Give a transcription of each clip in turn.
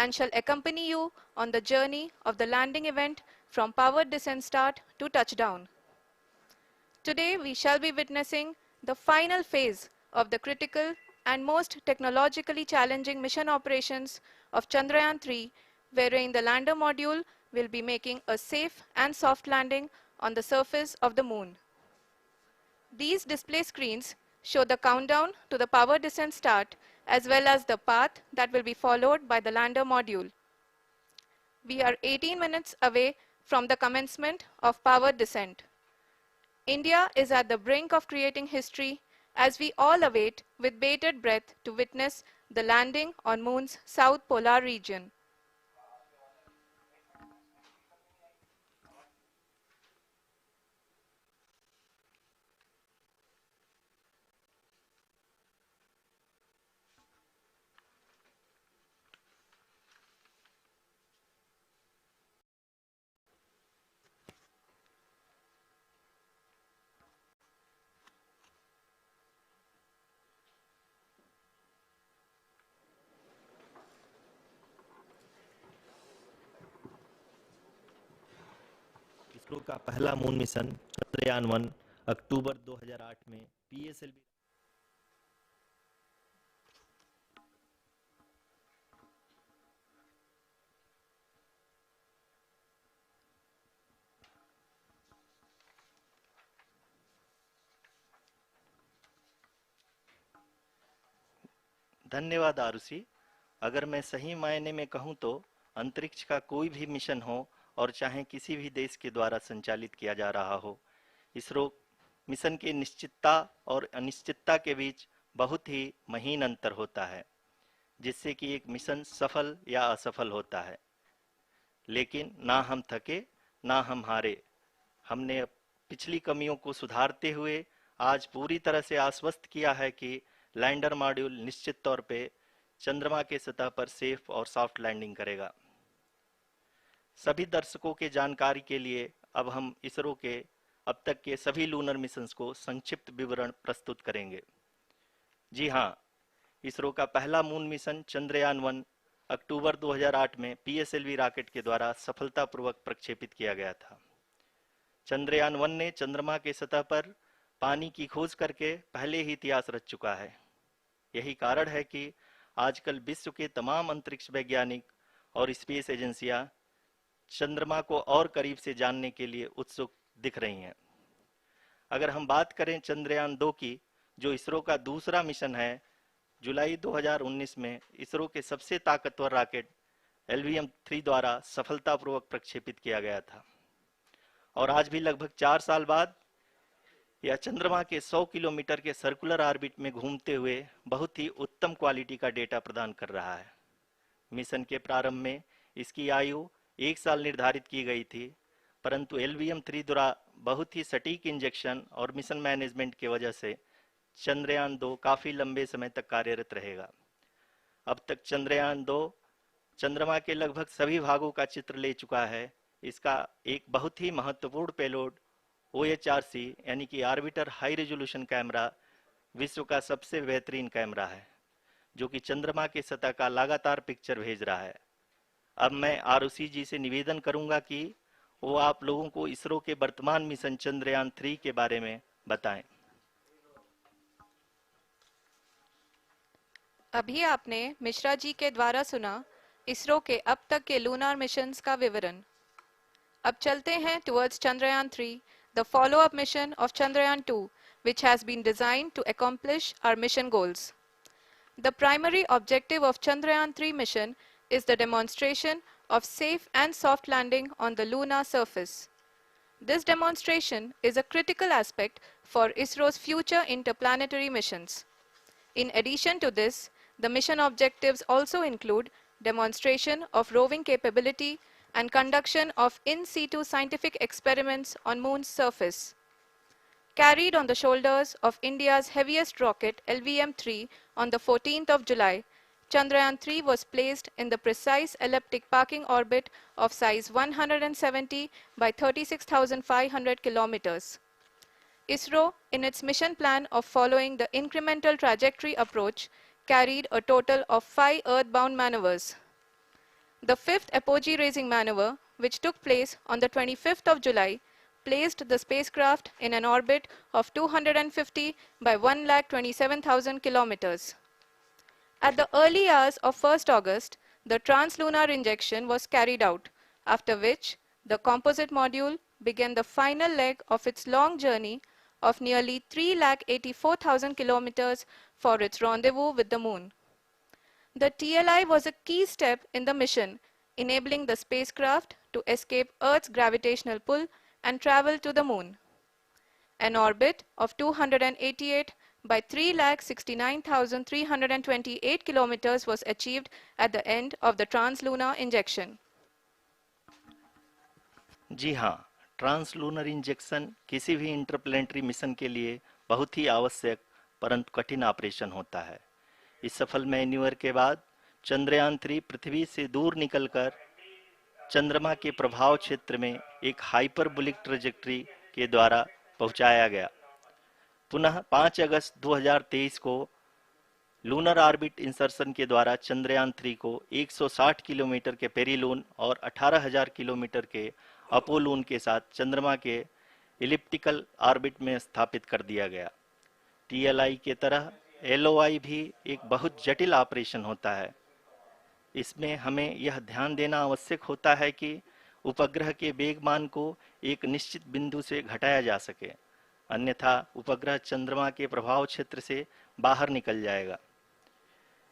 and shall accompany you on the journey of the landing event from powered descent start to touchdown. Today, we shall be witnessing the final phase of the critical and most technologically challenging mission operations of Chandrayaan-3, wherein the lander module will be making a safe and soft landing on the surface of the moon. These display screens show the countdown to the power descent start as well as the path that will be followed by the lander module. We are 18 minutes away from the commencement of power descent. India is at the brink of creating history as we all await with bated breath to witness the landing on Moon's south polar region. ISRO का पहला moon mission Chandrayaan one अक्टूबर 2008 में PSLV धन्यवाद आरुषि। अगर मैं सही मायने में कहूं तो अंतरिक्ष का कोई भी मिशन हो और चाहे किसी भी देश के द्वारा संचालित किया जा रहा हो, इसरो मिशन की निश्चितता और अनिश्चितता के बीच बहुत ही महीन अंतर होता है, जिससे कि एक मिशन सफल या असफल होता है। लेकिन ना हम थके ना हम हारे। हमने पिछली कमियों को सुधारते हुए आज पूरी तरह से आश्वस्त किया है कि लैंडर मॉड्यूल निश्चित तौर पे चंद्रमा के सतह पर सेफ और सॉफ्ट लैंडिंग करेगा। सभी दर्शकों के जानकारी के लिए अब हम इसरो के अब तक के सभी लूनर मिशंस को संक्षिप्त विवरण प्रस्तुत करेंगे। जी हाँ, इसरो का पहला मून मिशन चंद्रयान-1 अक्टूबर 2008 में पीएसएलवी रॉकेट के द्वारा सफलतापूर्वक प्रक्षेपित किया गया था। चंद्रयान-1 ने चंद्रमा के सतह पर पानी की खोज करके पहले ही इतिहास रच चुका है। यही कारण है कि आजकल विश्व के तमाम अंतरिक्ष वैज्ञानिक और स्पेस एजेंसियां चंद्रमा को और करीब से जानने के लिए उत्सुक दिख रही हैं। अगर हम बात करें चंद्रयान-2 की, जो इसरो का दूसरा मिशन है, जुलाई 2019 में इसरो के सबसे ताकतवर रॉकेट LVM-3 द्वारा सफलतापूर्वक प्रक्षेपित किया गया था और आज भी लगभग 4 साल बाद यह चंद्रमा के 100 किलोमीटर के सर्कुलर ऑर्बिट में घूमते हुए बहुत ही उत्तम क्वालिटी का डेटा प्रदान कर रहा है। मिशन के प्रारंभ में इसकी आयु 1 साल निर्धारित की गई थी, परंतु LVM-3 द्वारा बहुत ही सटीक इंजेक्शन और मिशन मैनेजमेंट की वजह से चंद्रयान-2 काफी लंबे समय तक कार्यरत रहेगा। अब तक चंद्रयान-2 चंद्रमा के लगभग सभी भागों का चित्र ले चुका है। इसका एक बहुत ही महत्वपूर्ण पेलोड OHRC यानी कि ऑर्बिटर हाई रेजोल्यूशन कैमरा विश्व का सबसे बेहतरीन कैमरा है, जो कि चंद्रमा के सतह का लगातार पिक्चर भेज रहा है। अब मैं आरुषि जी से निवेदन करूंगा कि वो आप लोगों को इसरो के वर्तमान मिशन चंद्रयान-3 के बारे में बताएं। अभी आपने मिश्रा जी के द्वारा सुना इसरो के अब तक के लूनार मिशंस का विवरण। अब चलते हैं towards Chandrayaan-3, the follow-up mission of Chandrayaan-2, which has been designed to accomplish our mission goals. The primary objective of Chandrayaan-3 mission is the demonstration of safe and soft landing on the lunar surface. This demonstration is a critical aspect for ISRO's future interplanetary missions. In addition to this, the mission objectives also include demonstration of roving capability and conduction of in situ scientific experiments on Moon's surface. Carried on the shoulders of India's heaviest rocket LVM-3 on the 14th of July, Chandrayaan-3 was placed in the precise elliptic parking orbit of size 170 by 36,500 kilometers. ISRO, in its mission plan of following the incremental trajectory approach, carried a total of 5 earthbound maneuvers. The fifth apogee raising maneuver, which took place on the 25th of July, placed the spacecraft in an orbit of 250 by 1,27,000 kilometers. At the early hours of 1st August, the translunar injection was carried out, after which the composite module began the final leg of its long journey of nearly 3,84,000 kilometers for its rendezvous with the Moon. The TLI was a key step in the mission, enabling the spacecraft to escape Earth's gravitational pull and travel to the Moon. An orbit of 288 by 3,69,328 kilometers was achieved at the end of the translunar injection. जी हाँ, translunar injection किसी भी interplanetary mission के लिए बहुत ही आवश्यक परंतु कठिन operation होता है। इस सफल मैन्यूवर के बाद चंद्रयान-3 पृथ्वी से दूर निकलकर चंद्रमा के प्रभाव क्षेत्र में एक हाइपरबोलिक ट्रेजेक्टरी के द्वारा पहुंचाया गया। पुनः 5 अगस्त 2023 को लूनर ऑर्बिट इंसर्शन के द्वारा चंद्रयान-3 को 160 किलोमीटर के पेरिलून और 18,000 किलोमीटर के अपोलून के साथ चंद्रमा के इलिप्टिकल ऑर्बिट में स्थापित कर दिया गया। टीएलआई के तरह एलओआई भी एक बहुत जटिल ऑपरेशन होता है। इसमें हमें यह ध्यान देना आवश्यक होता है कि उपग्रह के वेगमान को एक निश्चित बिंदु से घटाया जा सके, अन्यथा उपग्रह चंद्रमा के प्रभाव क्षेत्र से बाहर निकल जाएगा।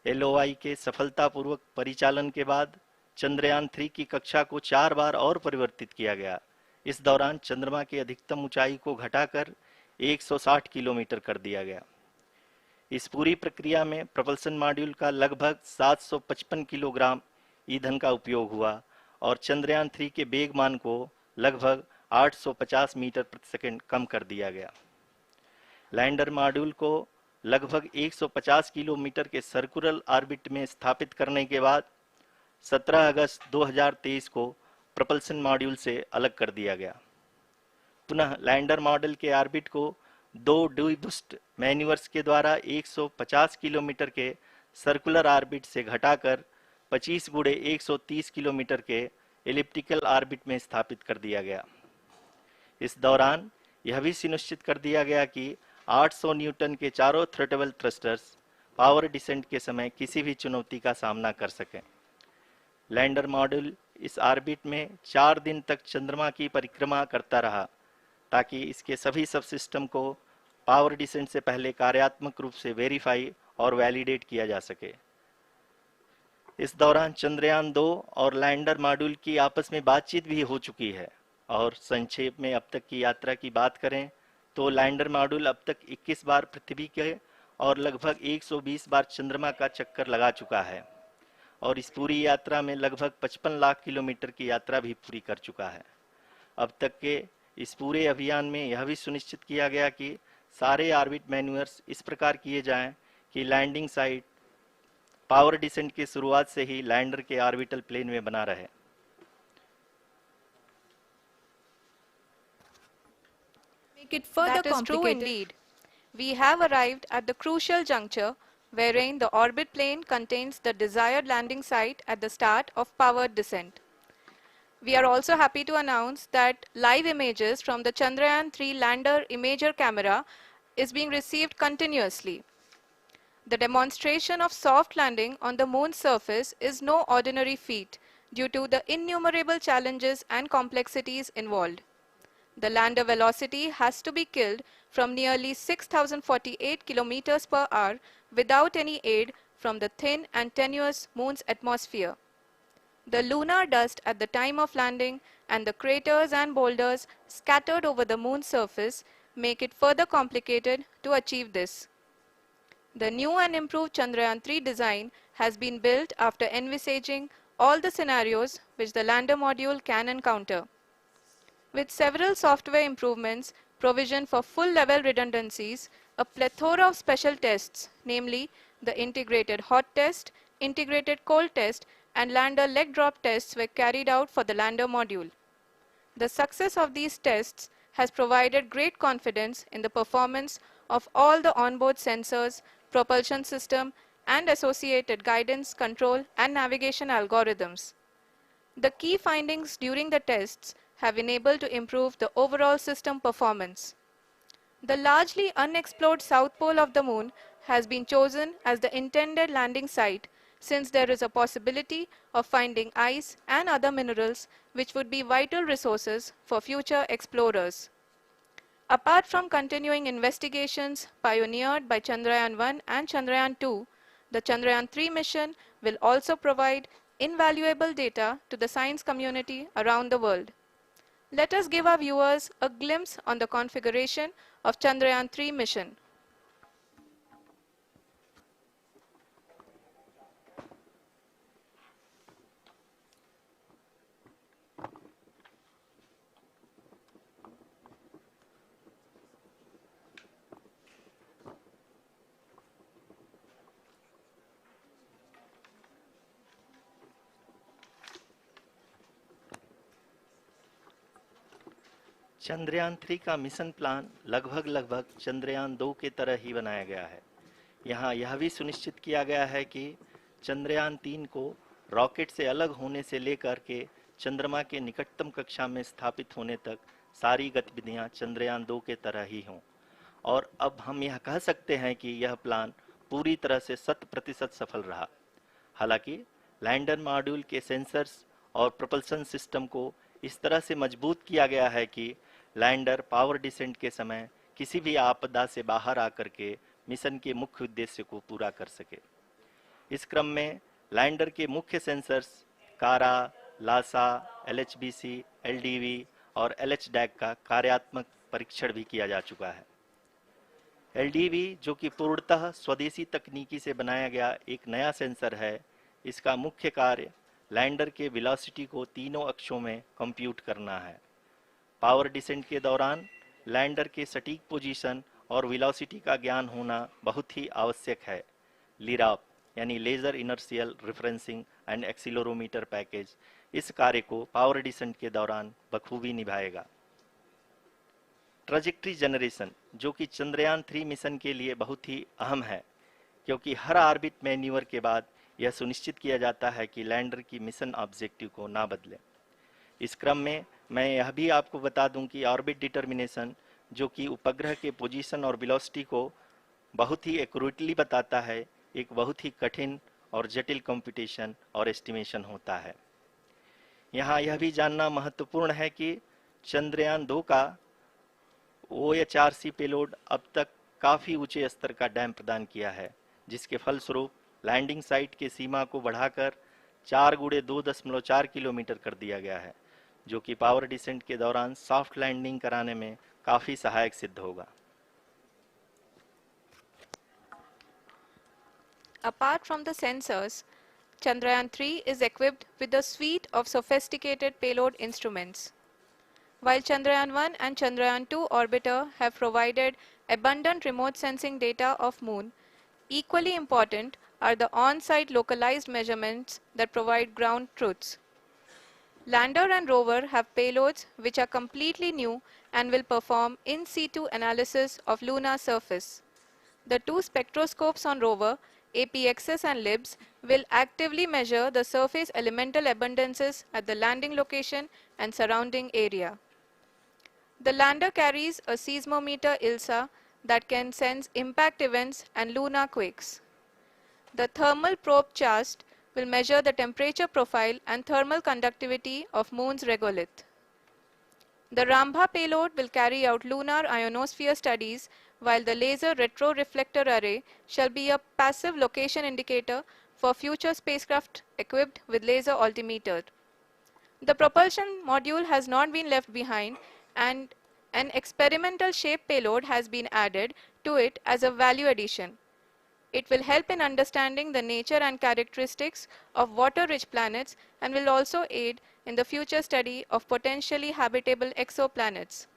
एलओआई के सफलतापूर्वक परिचालन के बाद चंद्रयान-3 की कक्षा को 4 बार और परिवर्तित किया गया। इस दौरान चंद्रमा की अधिकतम ऊंचाई को घटाकर 160 किलोमीटर कर दिया गया। इस पूरी प्रक्रिया में प्रपल्सन मॉड्यूल का लगभग 755 किलोग्राम ईंधन का उपयोग हुआ और चंद्रयान-3 के वेगमान को लगभग 850 मीटर प्रति सेकंड कम कर दिया गया। लैंडर मॉड्यूल को लगभग 150 किलोमीटर के सर्कुलर ऑर्बिट में स्थापित करने के बाद 17 अगस्त 2023 को प्रपल्सन मॉड्यूल से अलग कर दिया गया। पुनः लैंडर मॉडल के ऑर्बिट को 2 डीबूस्ट मैन्यूवर्स के द्वारा 150 किलोमीटर के सर्कुलर ऑर्बिट से घटाकर 25 गुणे 130 किलोमीटर के एलिप्टिकल ऑर्बिट में स्थापित कर दिया गया। इस दौरान यह भी सुनिश्चित कर दिया गया कि 800 न्यूटन के चारों थ्रोटल थ्रस्टर्स पावर डिसेंट के समय किसी भी चुनौती का सामना कर सकें। लैंडर मॉड्यूल इस ऑर्बिट में 4 दिन तक चंद्रमा की परिक्रमा करता रहा ताकि इसके सभी सब सिस्टम को पावर डिसेंट से पहले कार्यात्मक रूप से वेरीफाई और वैलिडेट किया जा सके। इस दौरान चंद्रयान-2 और लैंडर मॉड्यूल की आपस में बातचीत भी हो चुकी है। और संक्षेप में अब तक की यात्रा की बात करें तो लैंडर मॉड्यूल अब तक 21 बार पृथ्वी के और लगभग 120 बार चंद्रमा का चक्कर लगा चुका है और इस पूरी यात्रा में लगभग 55 लाख किलोमीटर की यात्रा भी पूरी कर चुका है। अब तक के इस पूरे अभियान में यह भी सुनिश्चित किया गया कि सारे ऑर्बिट मैन्यूवर्स इस प्रकार किए जाएं कि लैंडिंग साइट पावर डिसेंट की शुरुआत से ही लैंडर के ऑर्बिटल प्लेन में बना रहे। That is true indeed. We have arrived at the crucial juncture wherein the orbit plane contains the desired landing site at the start of powered descent. We are also happy to announce that live images from the Chandrayaan-3 lander imager camera is being received continuously. The demonstration of soft landing on the moon's surface is no ordinary feat due to the innumerable challenges and complexities involved. The lander velocity has to be killed from nearly 6,048 kilometers per hour without any aid from the thin and tenuous moon's atmosphere. The lunar dust at the time of landing and the craters and boulders scattered over the moon's surface make it further complicated to achieve this. The new and improved Chandrayaan-3 design has been built after envisaging all the scenarios which the lander module can encounter. With several software improvements, provision for full-level redundancies, a plethora of special tests, namely the integrated hot test, integrated cold test, and lander leg drop tests were carried out for the lander module. The success of these tests has provided great confidence in the performance of all the onboard sensors, propulsion system, and associated guidance, control, and navigation algorithms. The key findings during the tests have been able to improve the overall system performance. The largely unexplored south pole of the moon has been chosen as the intended landing site since there is a possibility of finding ice and other minerals which would be vital resources for future explorers. Apart from continuing investigations pioneered by Chandrayaan-1 and Chandrayaan-2, the Chandrayaan-3 mission will also provide invaluable data to the science community around the world. Let us give our viewers a glimpse on the configuration of Chandrayaan-3 mission. Chandrayaan 3 का mission plan लगभग चंद्रयान 2 के तरह ही बनाया गया है। यहाँ यह भी सुनिश्चित किया गया है कि चंद्रयान 3 को रॉकेट से अलग होने से लेकर के चंद्रमा के निकटतम कक्षा में स्थापित होने तक सारी गतिविधियां चंद्रयान 2 के तरह ही हों। और अब हम यह कह सकते हैं कि यह प्लान पूरी तरह से 100% सफल रहा। हालांकि लैंडर मॉड्यूल के सेंसर्स और प्रोपल्शन सिस्टम को इस तरह से मजबूत किया गया है कि लैंडर पावर डिसेंट के समय किसी भी आपदा से बाहर आकर के मिशन के मुख्य उद्देश्य को पूरा कर सके। इस क्रम में लैंडर के मुख्य सेंसर्स कारा, लासा, एलएचबीसी, एलडीवी और एलएचडैक का कार्यात्मक परीक्षण भी किया जा चुका है। एलडीवी, जो कि पूर्णतः स्वदेशी तकनीकी से बनाया गया एक नया सेंसर है, इसका मुख्य कार्य लैंडर के वेलोसिटी को तीनों अक्षों में कंप्यूट करना है। पावर डिसेंट के दौरान लैंडर के सटीक पोजीशन और वेलोसिटी का ज्ञान होना बहुत ही आवश्यक है। लिराप यानी laser inertial referencing and accelerometer package इस कार्य को पावर डिसेंट के दौरान बखूबी निभाएगा। ट्रैजेक्टरी जनरेशन, जो कि चंद्रयान 3 मिशन के लिए बहुत ही अहम है, क्योंकि हर ऑर्बिट मैन्यूवर के बाद यह सुनिश्चित किया जाता है कि लैंडर की मिशन ऑब्जेक्टिव को ना बदले। इस क्रम में मैं यह भी आपको बता दूं कि ऑर्बिट डिटर्मिनेशन, जो कि उपग्रह के पोजीशन और वेलोसिटी को बहुत ही एक्यूरेटली बताता है, एक बहुत ही कठिन और जटिल कंप्यूटेशन और एस्टिमेशन होता है। यहाँ यह भी जानना महत्वपूर्ण है कि चंद्रयान 2 का OHRC पेलोड अब तक काफ़ी ऊंचे स्तर का डैम प्रदान किया है, जिसके फलस्वरूप लैंडिंग साइट के सीमा को बढ़ाकर 4 गुणे 2.4 किलोमीटर कर दिया गया है, जो कि पावर डिसेंट के दौरान सॉफ्ट लैंडिंग कराने में काफ़ी सहायक सिद्ध होगा। Apart from the sensors, Chandrayaan-3 is equipped with a suite of sophisticated payload instruments. While Chandrayaan-1 and Chandrayaan-2 orbiter have provided abundant remote sensing data of Moon, equally important are the on-site localized measurements that provide ground truths. Lander and rover have payloads which are completely new and will perform in situ analysis of lunar surface. The two spectroscopes on rover, APXS and LIBS, will actively measure the surface elemental abundances at the landing location and surrounding area. The lander carries a seismometer ILSA that can sense impact events and lunar quakes. The thermal probe CHAST will measure the temperature profile and thermal conductivity of Moon's regolith. The Rambha payload will carry out lunar ionosphere studies, while the laser retroreflector array shall be a passive location indicator for future spacecraft equipped with laser altimeter. The propulsion module has not been left behind, and an experimental shape payload has been added to it as a value addition. It will help in understanding the nature and characteristics of water-rich planets and will also aid in the future study of potentially habitable exoplanets.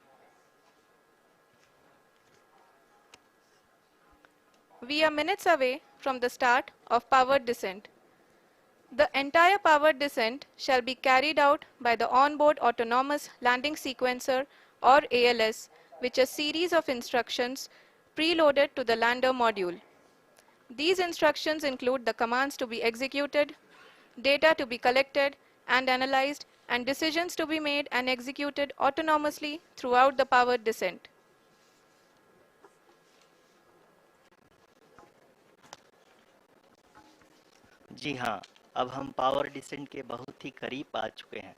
We are minutes away from the start of powered descent. The entire powered descent shall be carried out by the onboard autonomous landing sequencer, or ALS, which is a series of instructions preloaded to the lander module. These instructions include the commands to be executed, data to be collected, and analyzed, and decisions to be made and executed autonomously throughout the powered descent. जी हाँ, अब हम power descent के बहुत ही करीब आ चुके हैं।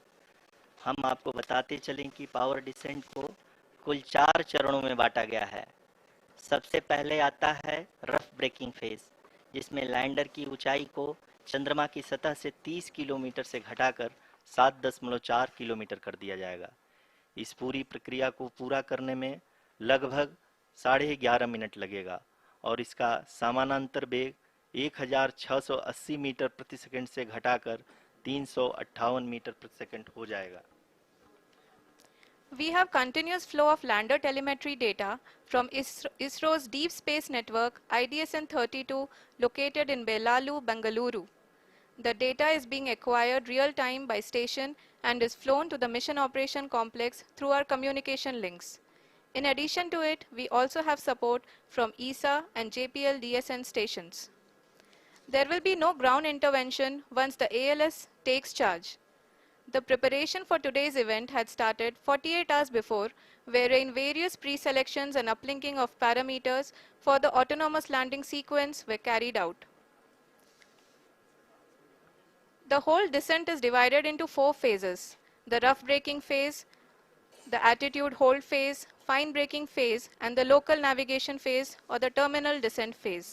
हम आपको बताते चलें कि पावर डिसेंट को कुल 4 चरणों में बांटा गया है। सबसे पहले आता है रफ ब्रेकिंग फेज, जिसमें लैंडर की ऊंचाई को चंद्रमा की सतह से 30 किलोमीटर से घटाकर 7.4 किलोमीटर कर दिया जाएगा। इस पूरी प्रक्रिया को पूरा करने में लगभग 11.5 मिनट लगेगा और इसका समानांतर वेग 1680 मीटर प्रति सेकंड से घटाकर 358 मीटर प्रति सेकंड हो जाएगा। We have continuous flow of lander telemetry data from ISRO's Deep Space Network IDSN-32 located in Belalu, Bengaluru. The data is being acquired real-time by station and is flown to the Mission Operation Complex through our communication links. In addition to it, we also have support from ESA and JPL DSN stations. There will be no ground intervention once the ALS takes charge. The preparation for today's event had started 48 hours before, wherein various pre-selections and uplinking of parameters for the autonomous landing sequence were carried out. The whole descent is divided into 4 phases: the rough braking phase, the attitude hold phase, fine braking phase, and the local navigation phase or the terminal descent phase.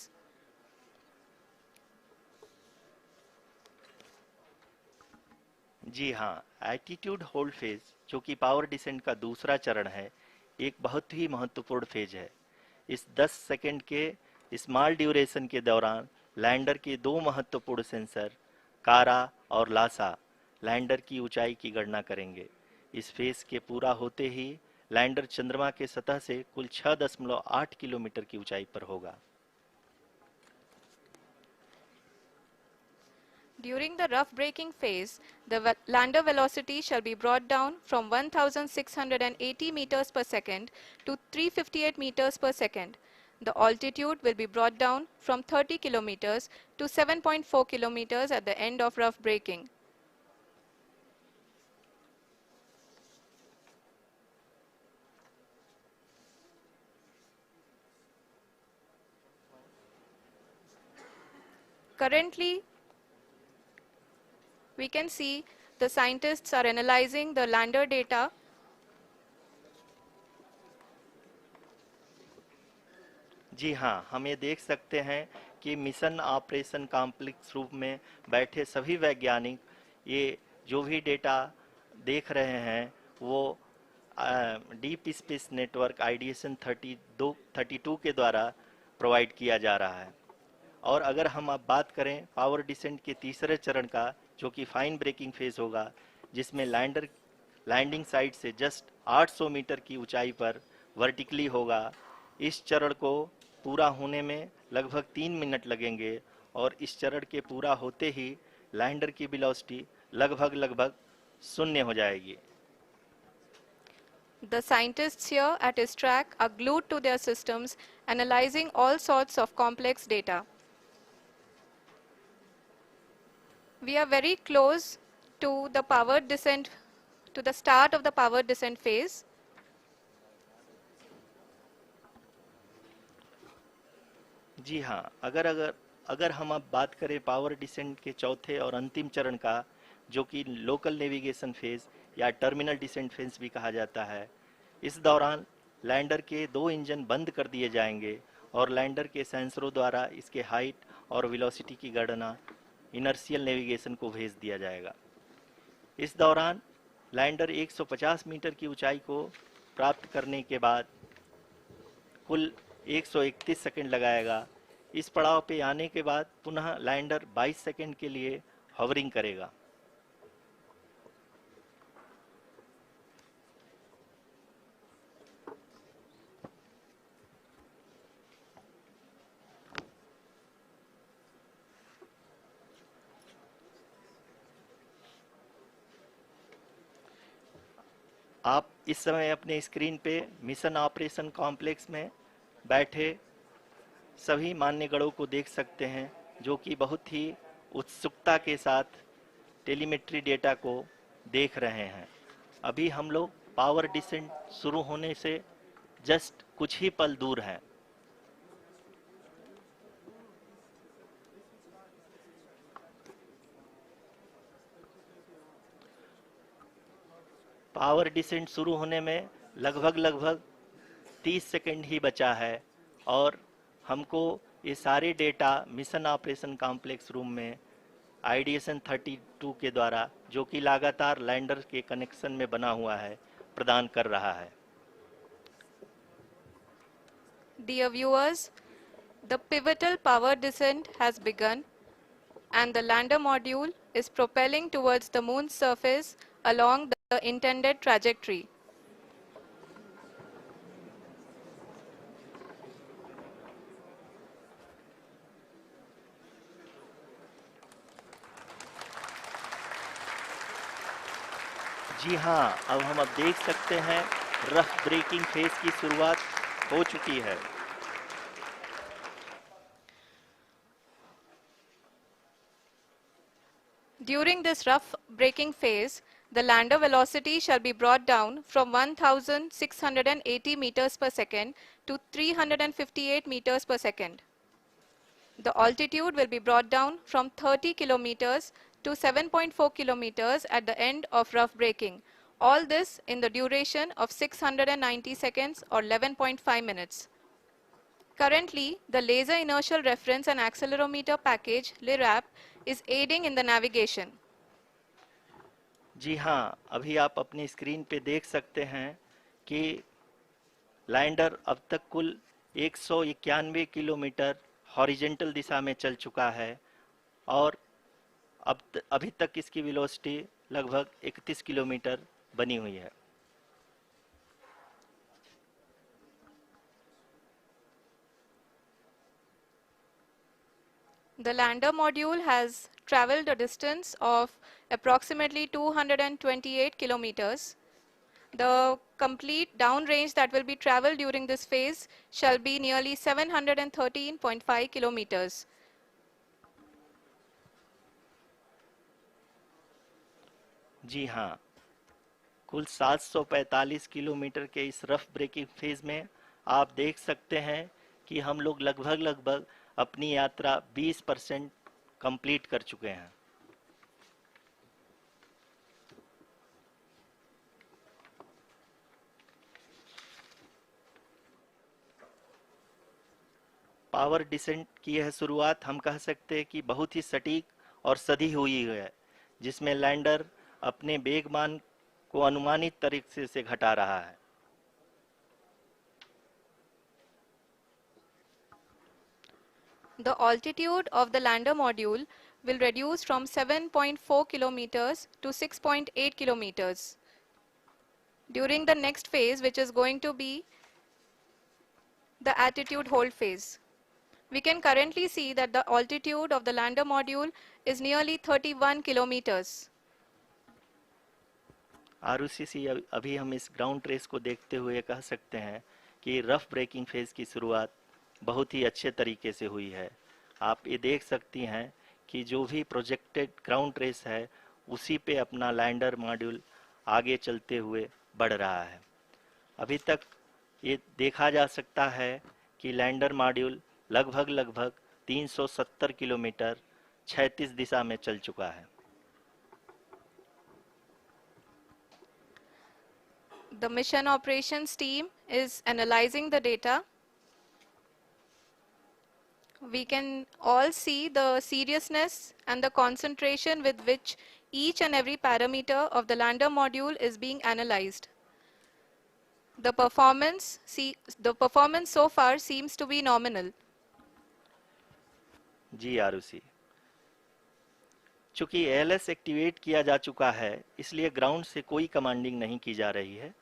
जी हाँ, attitude hold phase, जो कि power descent का दूसरा चरण है, एक बहुत ही महत्वपूर्ण फेज है। इस 10 सेकंड के स्मॉल ड्यूरेशन के दौरान लैंडर के दो महत्वपूर्ण सेंसर कारा और लासा लैंडर की ऊंचाई की गणना करेंगे। इस फेज के पूरा होते ही लैंडर चंद्रमा के सतह से कुल 6.8 किलोमीटर की ऊंचाई पर होगा। During the rough braking phase, the lander velocity shall be brought down from 1680 meters per second to 358 meters per second. The altitude will be brought down from 30 kilometers to 7.4 kilometers at the end of rough braking. Currently, we can see the scientists are analyzing the lander data. जी हाँ, हम ये देख सकते हैं कि mission operation complex रूप में बैठे सभी वैज्ञानिक ये जो भी डेटा देख रहे हैं वो डीप स्पेस नेटवर्क आईडीएसएन 32 के द्वारा प्रोवाइड किया जा रहा है। और अगर हम अब बात करें पावर डिसेंट के तीसरे चरण का, जो कि फाइन ब्रेकिंग फेज होगा, जिसमें लैंडिंग साइट से जस्ट 800 मीटर की ऊंचाई पर वर्टिकली होगा। इस चरण को पूरा होने में लगभग 3 मिनट लगेंगे और इस चरण के पूरा होते ही लैंडर की वेलोसिटी लगभग शून्य हो जाएगी। The scientists here at ISTRAC are glued to their systems, analyzing all sorts of complex data. We are very close to the powered descent, to the start of the powered descent phase. जी हाँ, अगर हम अब बात करें power descent के चौथे और अंतिम चरण का, जो कि लोकल नेविगेशन फेज या टर्मिनल डिसेंट फेज भी कहा जाता है, इस दौरान लैंडर के दो इंजन बंद कर दिए जाएंगे और लैंडर के सेंसरों द्वारा इसके हाइट और वेलोसिटी की गणना इनर्शियल नेविगेशन को भेज दिया जाएगा। इस दौरान लैंडर 150 मीटर की ऊंचाई को प्राप्त करने के बाद कुल 131 सेकंड लगाएगा। इस पड़ाव पे आने के बाद पुनः लैंडर 22 सेकंड के लिए हवरिंग करेगा। आप इस समय अपने स्क्रीन पे मिशन ऑपरेशन कॉम्प्लेक्स में बैठे सभी मान्यगणों को देख सकते हैं, जो कि बहुत ही उत्सुकता के साथ टेलीमेट्री डेटा को देख रहे हैं। अभी हम लोग पावर डिसेंट शुरू होने से जस्ट कुछ ही पल दूर हैं। पावर डिसेंट शुरू होने में लगभग 30 सेकंड ही बचा है और हमको ये सारे data mission operation complex room में आईडीएसएन 32 के द्वारा, जो कि लगातार लैंडर के कनेक्शन में बना हुआ है, प्रदान कर रहा है। Dear viewers, the pivotal power descent has begun and the lander module is propelling towards the moon's surface along the intended trajectory. जी हाँ, अब देख सकते हैं रफ ब्रेकिंग फेज की शुरुआत हो चुकी है। During this rough braking phase, the lander velocity shall be brought down from 1680 meters per second to 358 meters per second. The altitude will be brought down from 30 kilometers to 7.4 kilometers at the end of rough braking. All this in the duration of 690 seconds or 11.5 minutes. Currently, the Laser Inertial Reference and Accelerometer package (LIRAP) is aiding in the navigation. जी हाँ, अभी आप अपनी screen पे देख सकते हैं कि lander अब तक कुल 191 किलोमीटर हॉरिजेंटल दिशा में चल चुका है और अभी तक इसकी वेलोसिटी लगभग 31 किलोमीटर बनी हुई है। The lander module has traveled a distance of approximately 228 kilometers. The complete downrange that will be traveled during this phase shall be nearly 713.5 kilometers. जी हाँ, कुल 745 किलोमीटर के इस रफ ब्रेकिंग फेज में आप देख सकते हैं कि हम लोग लगभग अपनी यात्रा 20% कंप्लीट कर चुके हैं। पावर डिसेंट की यह शुरुआत हम कह सकते हैं कि बहुत ही सटीक और सधी हुई है, जिसमें लैंडर अपने वेगमान को अनुमानित तरीके से घटा रहा है। The altitude of the lander module will reduce from 7.4 kilometers to 6.8 kilometers. During the next phase, which is going to be the attitude hold phase. We can currently see that the altitude of the lander module is nearly 31 kilometers. Arushi, अभी हम इस ground trace को देखते हुए कह सकते हैं कि रफ ब्रेकिंग फेज की शुरुआत बहुत ही अच्छे तरीके से हुई है। आप ये देख सकती हैं कि जो भी प्रोजेक्टेड ग्राउंड ट्रेस है उसी पे अपना लैंडर मॉड्यूल आगे चलते हुए बढ़ रहा है। अभी तक ये देखा जा सकता है कि लैंडर मॉड्यूल लगभग 370 किलोमीटर क्षैतिज दिशा में चल चुका है। The mission operations team is analyzing the data. We can all see the seriousness and the concentration with which each and every parameter of the lander module is being analyzed. The performance so far seems to be nominal. जी आरुषि, चूंकि ALS activate किया जा चुका है, इसलिए ground से कोई commanding नहीं की जा रही है।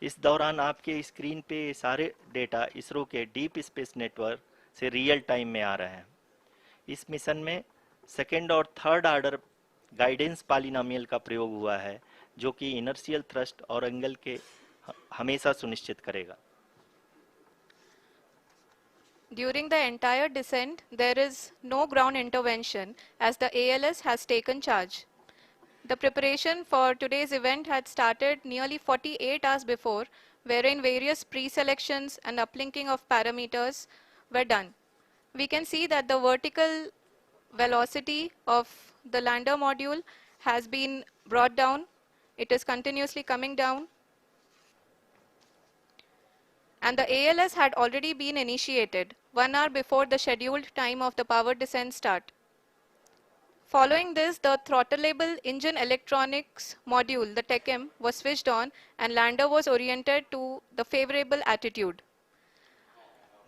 इस दौरान आपके स्क्रीन पे सारे डेटा इसरो के डीप स्पेस नेटवर्क से रियल टाइम में आ रहे हैं। इस मिशन में सेकेंड और थर्ड ऑर्डर गाइडेंस पॉलिनोमियल का प्रयोग हुआ है, जो कि इनर्शियल थ्रस्ट और एंगल के हमेशा सुनिश्चित करेगा। During the entire descent, there is no ground intervention as the ALS has taken charge. The preparation for today's event had started nearly 48 hours before, wherein various pre-selections and uplinking of parameters were done. We can see that the vertical velocity of the lander module has been brought down. It is continuously coming down. And the ALS had already been initiated 1 hour before the scheduled time of the power descent start. Following this, the throttleable engine electronics module, the TECM, was switched on and lander was oriented to the favorable attitude.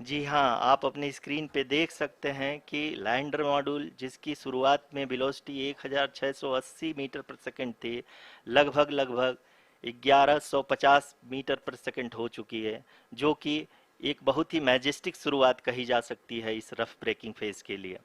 जी हाँ, आप अपनी screen पे देख सकते हैं कि lander module जिसकी शुरुआत में वेलोसिटी 1680 मीटर पर सेकंड थी, लगभग 1150 मीटर पर सेकंड हो चुकी है, जो कि एक बहुत ही मैजेस्टिक शुरुआत कही जा सकती है इस रफ ब्रेकिंग फेज के लिए।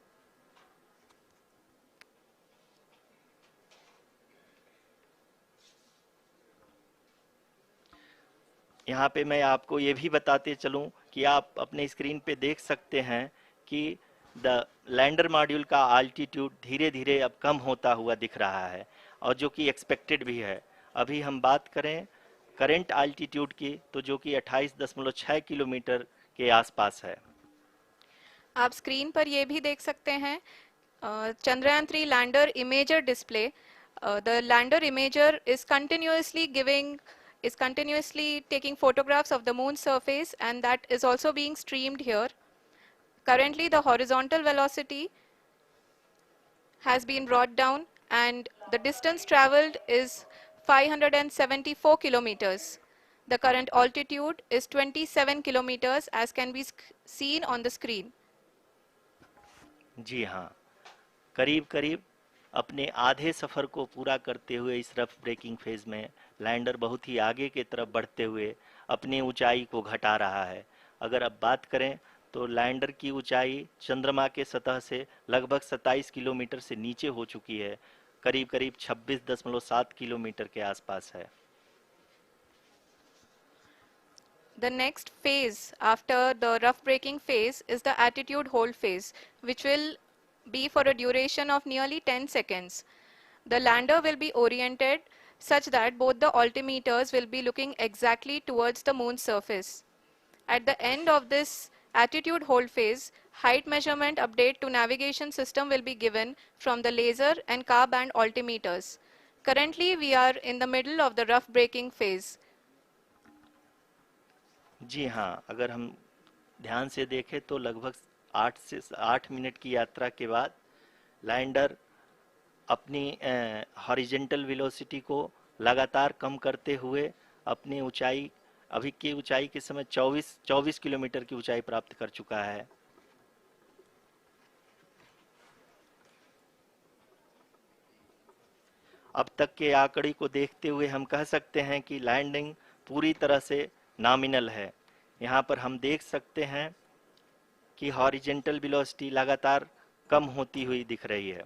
यहाँ पे मैं आपको ये भी बताते चलूं कि आप अपने स्क्रीन पे देख सकते हैं कि द लैंडर मॉड्यूल का आल्टीट्यूड धीरे धीरे अब कम होता हुआ दिख रहा है, और जो कि एक्सपेक्टेड भी है। अभी हम बात करें करंट आल्टीट्यूड की, तो जो कि 28.6 किलोमीटर के आसपास है। आप स्क्रीन पर ये भी देख सकते हैं Chandrayaan 3 lander imager display. The lander imager is continuously taking photographs of the moon surface, and that is also being streamed here. Currently the horizontal velocity has been brought down and the distance traveled is 574 kilometers. The current altitude is 27 kilometers as can be seen on the screen. जी हाँ, करीब करीब अपने आधे सफ़र को पूरा करते हुए इस रफ ब्रेकिंग फेज में लैंडर बहुत ही आगे की तरफ बढ़ते हुए अपनी ऊंचाई को घटा रहा है। अगर अब बात करें तो लैंडर की ऊंचाई चंद्रमा के सतह से लगभग 27 किलोमीटर से नीचे हो चुकी है, करीब करीब 26.7 किलोमीटर के आसपास है। The next phase after the rough braking phase is the attitude hold phase, which will be for a duration of nearly 10 seconds. The lander will be oriented such that both the altimeters will be looking exactly towards the moon's surface. At the end of this attitude hold phase, height measurement update to navigation system will be given from the laser and car band altimeters. Currently, we are in the middle of the rough braking phase. जी हाँ, अगर हम ध्यान से देखें तो लगभग 8 minute की यात्रा के बाद लैंडर अपनी हॉरिजेंटल वेलोसिटी को लगातार कम करते हुए अपनी ऊंचाई, अभी की ऊंचाई के समय 24 किलोमीटर की ऊंचाई प्राप्त कर चुका है। अब तक के आंकड़े को देखते हुए हम कह सकते हैं कि लैंडिंग पूरी तरह से नॉमिनल है। यहाँ पर हम देख सकते हैं कि हॉरिजेंटल वेलोसिटी लगातार कम होती हुई दिख रही है।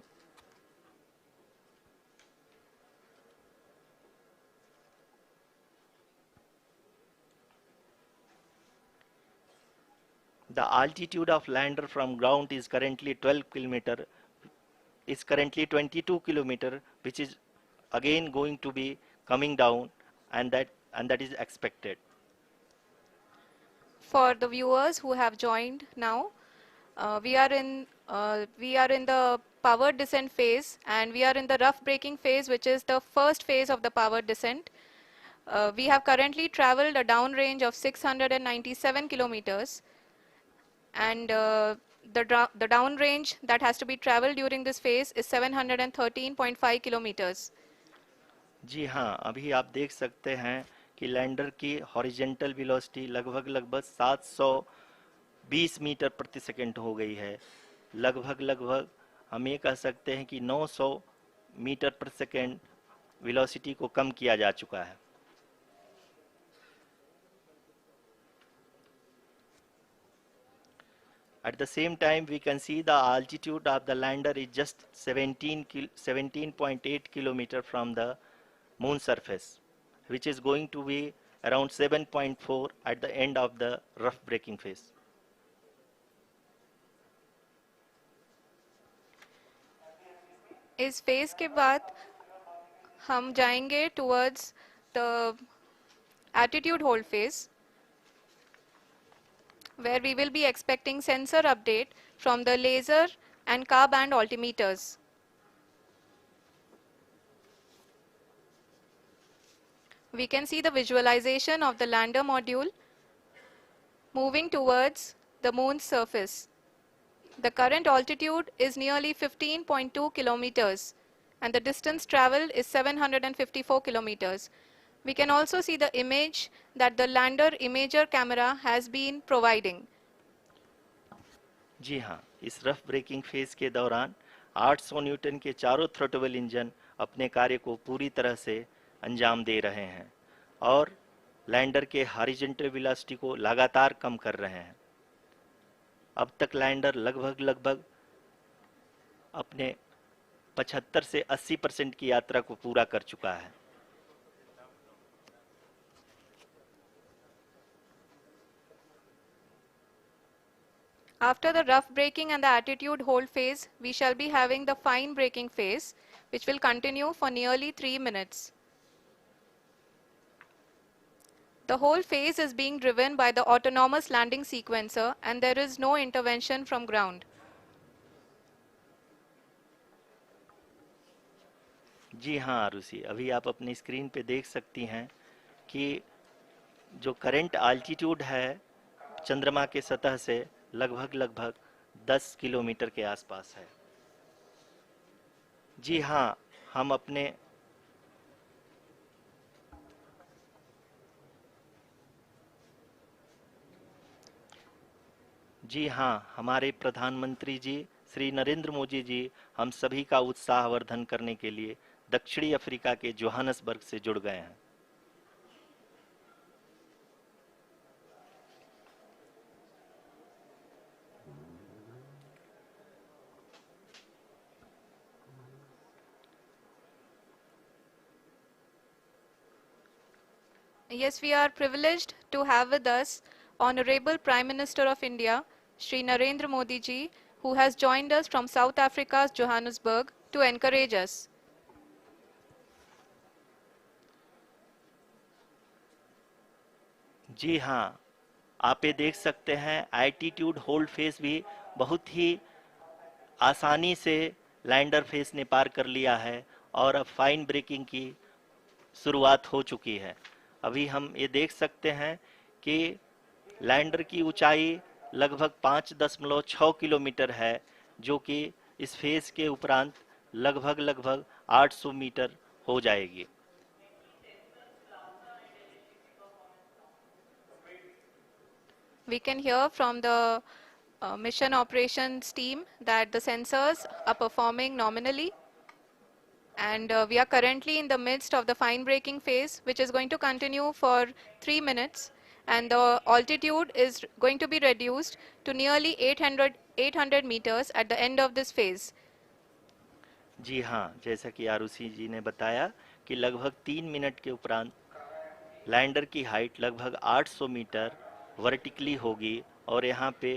The altitude of lander from ground is currently 22 kilometer, which is again going to be coming down, and that is expected. For the viewers who have joined now, we are in the power descent phase, and we are in the rough braking phase, which is the first phase of the power descent. We have currently traveled a downrange of 697 kilometers, and the downrange that has to be traveled during this phase is 713.5 kilometers. जी हाँ, अभी आप देख सकते हैं कि lander की horizontal velocity लगभग 720 metre प्रति सेकंड हो गई है। लगभग हम ये कह सकते हैं कि 900 मीटर प्रति सेकंड वेलोसिटी को कम किया जा चुका है। At the same time, we can see the altitude of the lander is just 17.8 kilometer from the moon surface, which is going to be around 7.4 at the end of the rough braking phase. इस phase के बाद हम जाएंगे towards the attitude hold phase, where we will be expecting sensor update from the laser and car band altimeters. We can see the visualization of the lander module moving towards the moon's surface. The current altitude is nearly 15.2 kilometers and the distance traveled is 754 kilometers. We can also see the image that the lander imager camera has been providing. जी हाँ, इस rough breaking phase के दौरान 800 Newton के चारों throttle engine अपने कार्य को पूरी तरह से अंजाम दे रहे हैं और लैंडर के हॉरिजॉन्टल वेलोसिटी को लगातार कम कर रहे हैं। अब तक लैंडर लगभग अपने 75 से 80% की यात्रा को पूरा कर चुका है। After the rough braking and the attitude hold phase, we shall be having the fine braking phase, which will continue for nearly 3 minutes. The whole phase is being driven by the autonomous landing sequencer and there is no intervention from ground. जी हाँ आरुषि, अभी आप अपनी screen पे देख सकती हैं कि जो करंट आल्टीट्यूड है चंद्रमा के सतह से लगभग 10 किलोमीटर के आसपास है। जी हाँ, हम अपने जी हाँ, हमारे प्रधानमंत्री जी श्री नरेंद्र मोदी जी हम सभी का उत्साहवर्धन करने के लिए दक्षिणी अफ्रीका के जोहानसबर्ग से जुड़ गए हैं। Yes, we are privileged to have with us Honorable Prime Minister of India, Shri Narendra Modi ji, who has joined us from South Africa's Johannesburg to encourage us. जी हाँ, आप ये देख सकते हैं एल्टीट्यूड होल्ड फेस भी बहुत ही आसानी से लैंडर फेस ने पार कर लिया है और अब फाइन ब्रेकिंग की शुरुआत हो चुकी है। अभी हम ये देख सकते हैं कि लैंडर की ऊंचाई लगभग 5.6 किलोमीटर है, जो कि इस फेज के उपरांत लगभग 800 मीटर हो जाएगी। We can hear from the mission operations team that the sensors are performing nominally, and we are currently in the midst of the fine braking phase, which is going to continue for 3 minutes, and the altitude is going to be reduced to nearly 800 meters at the end of this phase. जी हाँ, जैसा कि आरुषि जी ने बताया कि लगभग 3 minute के उपरांत lander की हाइट लगभग 800 मीटर वर्टिकली होगी और यहाँ पे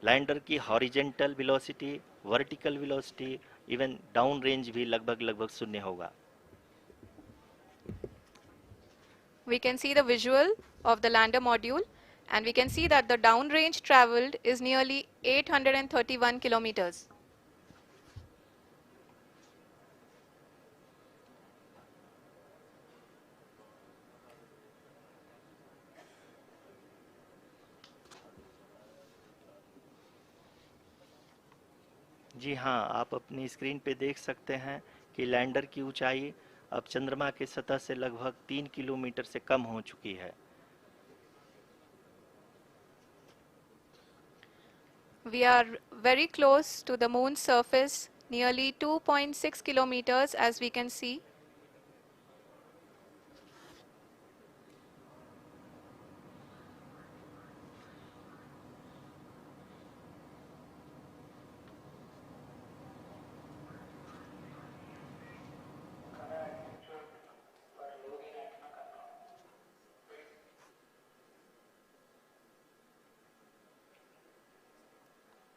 लैंडर की horizontal velocity, vertical velocity, even down range भी लगभग शून्य होगा। We can see the visual of the lander module, and we can see that the downrange traveled is nearly 831 kilometers. जी हाँ, आप अपनी स्क्रीन पे देख सकते हैं कि लैंडर की ऊंचाई अब चंद्रमा के सतह से लगभग 3 किलोमीटर से कम हो चुकी है। We are very close to the moon's surface, nearly 2.6 kilometers as we can see.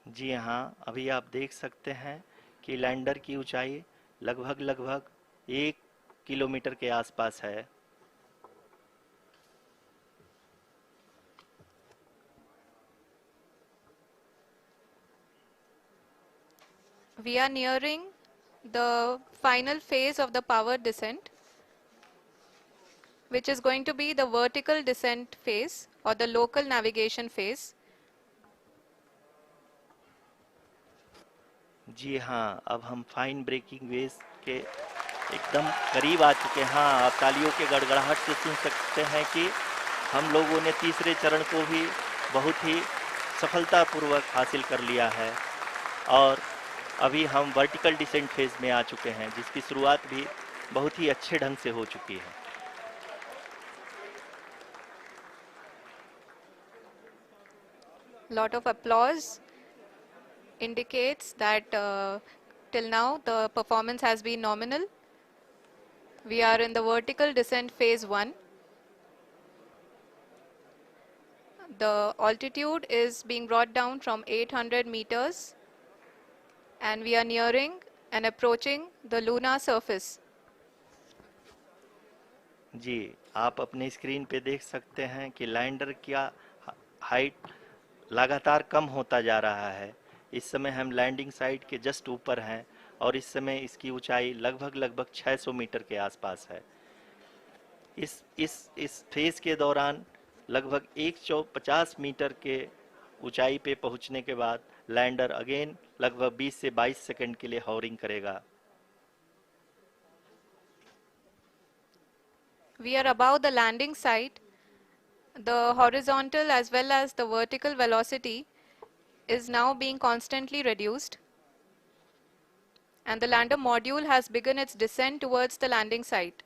जी हाँ, अभी आप देख सकते हैं कि लैंडर की ऊंचाई लगभग 1 किलोमीटर के आसपास है। We are nearing the final phase of the power descent, which is going to be the vertical descent phase or the local navigation phase. जी हाँ, अब हम फाइन ब्रेकिंग वेव्स के एकदम करीब आ चुके हैं। हाँ, आप तालियों के गड़गड़ाहट से सुन सकते हैं कि हम लोगों ने तीसरे चरण को भी बहुत ही सफलतापूर्वक हासिल कर लिया है और अभी हम वर्टिकल डिसेंट फेज में आ चुके हैं, जिसकी शुरुआत भी बहुत ही अच्छे ढंग से हो चुकी है। Lot of applause indicates that till now the performance has been nominal. We are in the vertical descent phase 1. The altitude is being brought down from 800 meters and we are nearing and approaching the lunar surface. जी, आप अपने screen पे देख सकते हैं कि lander का height लगातार कम होता जा रहा है। इस समय हम लैंडिंग साइट के जस्ट ऊपर हैं और इस समय इसकी ऊंचाई लगभग 600 मीटर के आसपास है। इस फेज के दौरान लगभग 150 मीटर के ऊंचाई पे पहुंचने के बाद लैंडर अगेन लगभग 20 से 22 सेकंड के लिए हॉवरिंग करेगा। We are above the landing site. The horizontal as well as the vertical velocity is now being constantly reduced, and the lander module has begun its descent towards the landing site.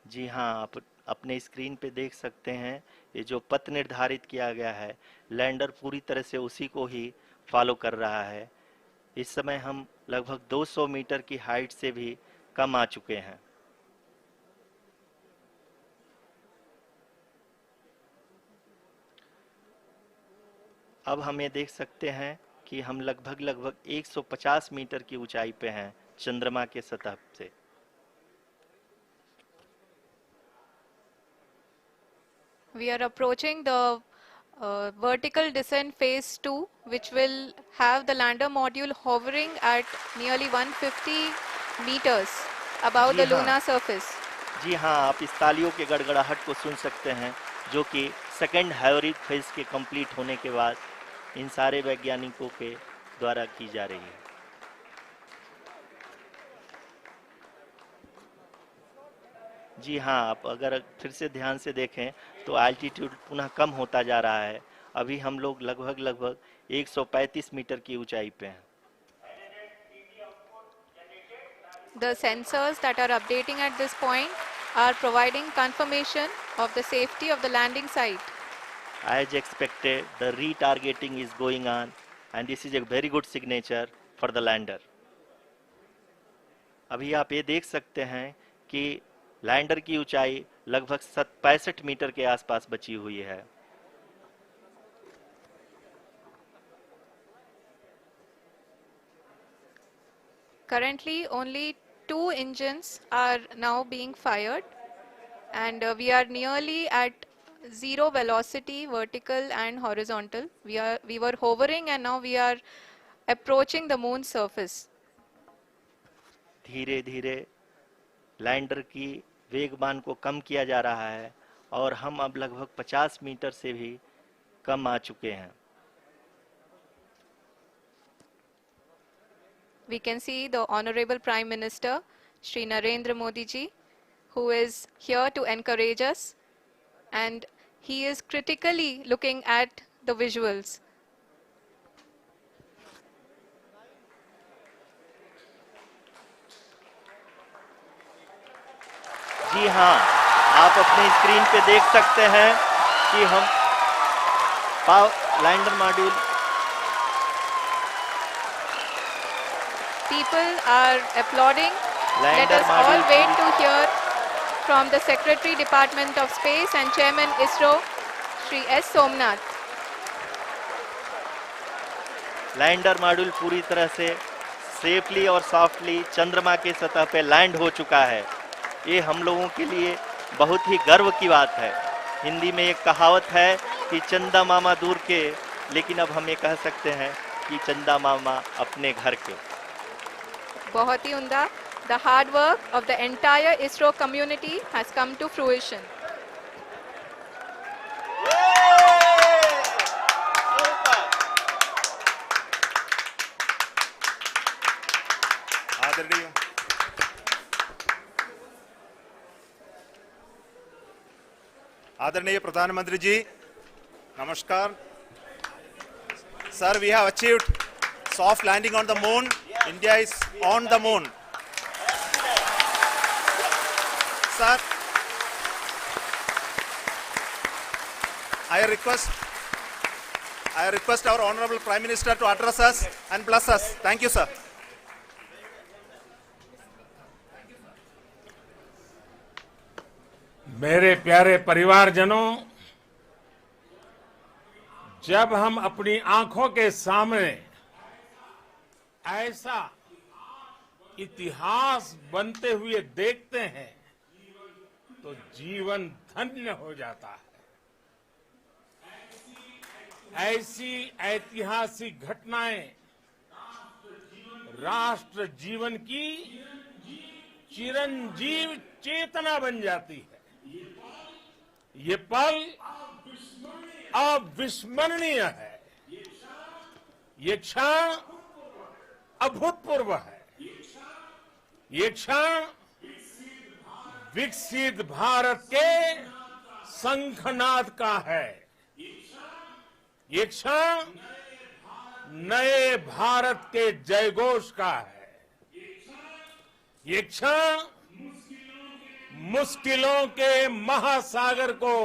जी हाँ, आप अपने screen पे देख सकते हैं ये जो पथ निर्धारित किया गया है, लैंडर पूरी तरह से उसी को ही फॉलो कर रहा है। इस समय हम लगभग 200 मीटर की हाइट से भी कम आ चुके हैं। अब हम ये देख सकते हैं कि हम लगभग 150 मीटर की ऊंचाई पे हैं चंद्रमा के सतह से। We are approaching the vertical descent phase 2, which will have the lander module hovering at nearly 150 meters above ji the हाँ, lunar surface. जी हाँ, आप इस तालियों के गड़गड़ाहट को सुन सकते हैं, जो कि सेकंड हाइब्रिड फेज के कंप्लीट होने के बाद इन सारे वैज्ञानिकों के द्वारा की जा रही है। जी हाँ, आप अगर फिर से ध्यान से देखें तो एल्टीट्यूड पुनः कम होता जा रहा है। अभी हम लोग लगभग 135 मीटर की ऊंचाई पे हैं। The sensors that are updating at this point are providing confirmation of the safety of the landing site. As expected, the retargeting is going on and this is a very good signature for the lander. अभी आप ये देख सकते हैं कि lander की ऊंचाई लगभग 65 मीटर के आसपास बची हुई है। Currently, only 2 engines are now being fired, and we are nearly at zero velocity, vertical and horizontal. We were hovering, and now we are approaching the moon's surface. धीरे धीरे लैंडर की वेगमान को कम किया जा रहा है और हम अब लगभग 50 मीटर से भी कम आ चुके हैं। We can see the Honorable Prime Minister, Shri Narendra Modi ji, who is here to encourage us, and he is critically looking at the visuals. जी हाँ, आप अपने स्क्रीन पे देख सकते हैं कि हम lander module People are applauding. Let lander us all module wait to hear From the Secretary, Department of Space and Chairman ISRO, Shri S. Somnath. Lander module पूरी तरह से सेफली और सॉफ्टली चंद्रमा के सतह पे लैंड हो चुका है। ये हम लोगों के लिए बहुत ही गर्व की बात है। हिंदी में एक कहावत है कि चंदा मामा दूर के, लेकिन अब हम ये कह सकते हैं कि चंदा मामा अपने घर के। बहुत ही उम्दा। The hard work of the entire ISRO community has come to fruition. आदरणीय प्रधानमंत्री जी, नमस्कार। Sir, we have achieved soft landing on the moon. India is on the moon. Sir, I request our Honorable Prime Minister to address us and bless us. Thank you, sir. मेरे प्यारे परिवारजनों, जब हम अपनी आंखों के सामने ऐसा इतिहास बनते हुए देखते हैं तो जीवन धन्य हो जाता है। ऐसी ऐतिहासिक घटनाएं राष्ट्र जीवन की चिरंजीव चेतना बन जाती है। ये पल अविस्मरणीय है। ये क्षण अभूतपूर्व है। ये क्षण विकसित भारत के शंखनाद का है। ये क्षण नए भारत के जयघोष का है। ये क्षण मुश्किलों के महासागर को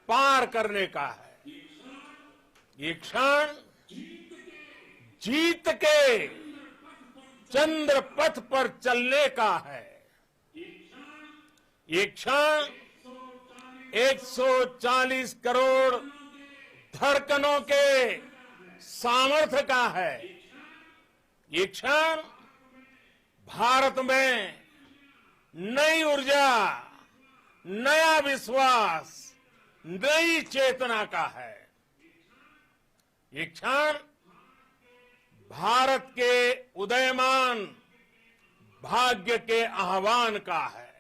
पार करने का है। ये क्षण जीत के चंद्र पथ पर चलने का है। ये क्षण 140 करोड़ धड़कनों के सामर्थ्य का है। ये क्षण भारत में नई ऊर्जा, नया विश्वास, नई चेतना का है। ये क्षण भारत के उदयमान भाग्य के आह्वान का है।